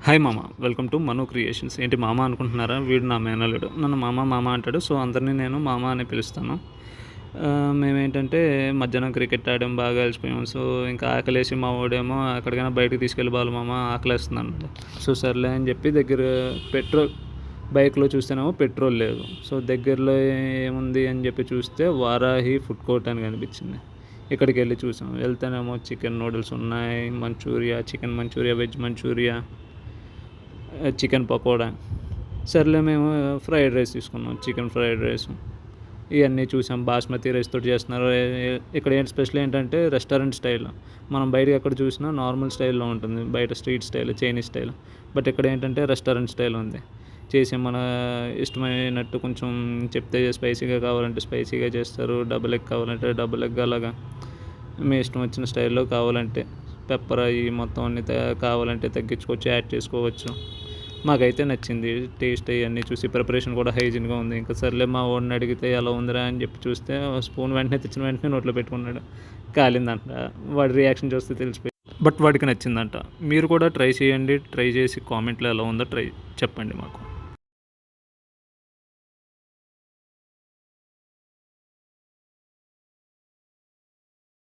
Hi మామ, welcome to Manu creations. ఏంటి మామ అనుకుంటున్నారా? వీడు నా మేనల్లుడు. నన్ను మామ మామ అంటాడు. సో అందరినీ నేను మామ అని పిలుస్తాను. మేమేంటంటే మధ్యాహ్నం క్రికెట్ ఆడాం, బాగా అలసిపోయాం. సో ఇంకా ఆకలేసి మా వాడేమో ఎక్కడికైనా బయటకు తీసుకెళ్ళి బాలు మామ ఆకలేస్తుందంట. సో సర్లే అని చెప్పి దగ్గర బైక్లో చూస్తేనేమో పెట్రోల్ లేదు. సో దగ్గరలో ఏముంది అని చెప్పి చూస్తే వారాహి ఫుడ్ కోర్ట్ అని కనిపించింది. ఇక్కడికి వెళ్ళి చూసాం. వెళ్తేనేమో చికెన్ నూడిల్స్ ఉన్నాయి, manchurian, chicken manchurian, veg manchurian, chicken pakoda. సర్లే మేము ఫ్రైడ్ రైస్ తీసుకున్నాం, చికెన్ ఫ్రైడ్ రైస్. ఇవన్నీ చూసాం. బాస్మతి రైస్ తోటి చేస్తున్నారు. ఇక్కడ ఏంటి స్పెషల్ ఏంటంటే రెస్టారెంట్ స్టైల్. మనం బయటకి ఎక్కడ చూసినా నార్మల్ స్టైల్లో ఉంటుంది, బయట street style, Chinese style. But ఇక్కడ ఏంటంటే రెస్టారెంట్ స్టైల్ ఉంది. చేసి మన ఇష్టమైనట్టు కొంచెం చెప్తే స్పైసీగా కావాలంటే స్పైసీగా చేస్తారు, డబుల్ ఎగ్ కావాలంటే డబుల్ ఎగ్, అలాగా మీ ఇష్టం వచ్చిన స్టైల్లో. కావాలంటే పెప్పర్ అవి మొత్తం అన్ని కావాలంటే తగ్గించుకోవచ్చు, యాడ్ చేసుకోవచ్చు. మాకైతే నచ్చింది. టేస్ట్ అవన్నీ చూసి ప్రిపరేషన్ కూడా హైజీన్గా ఉంది. ఇంకా సర్లే మా వాడిని అడిగితే ఎలా ఉందిరా అని చెప్పి చూస్తే స్పూన్ వెంటనే తెచ్చిన వెంటనే నోట్లో పెట్టుకున్నాడు. కాలిందంట. వాడి రియాక్షన్ చూస్తే తెలిసిపోయి, బట్ వాడికి నచ్చిందంట. మీరు కూడా ట్రై చేయండి. ట్రై చేసి కామెంట్లో ఎలా ఉందో చెప్పండి మాకు.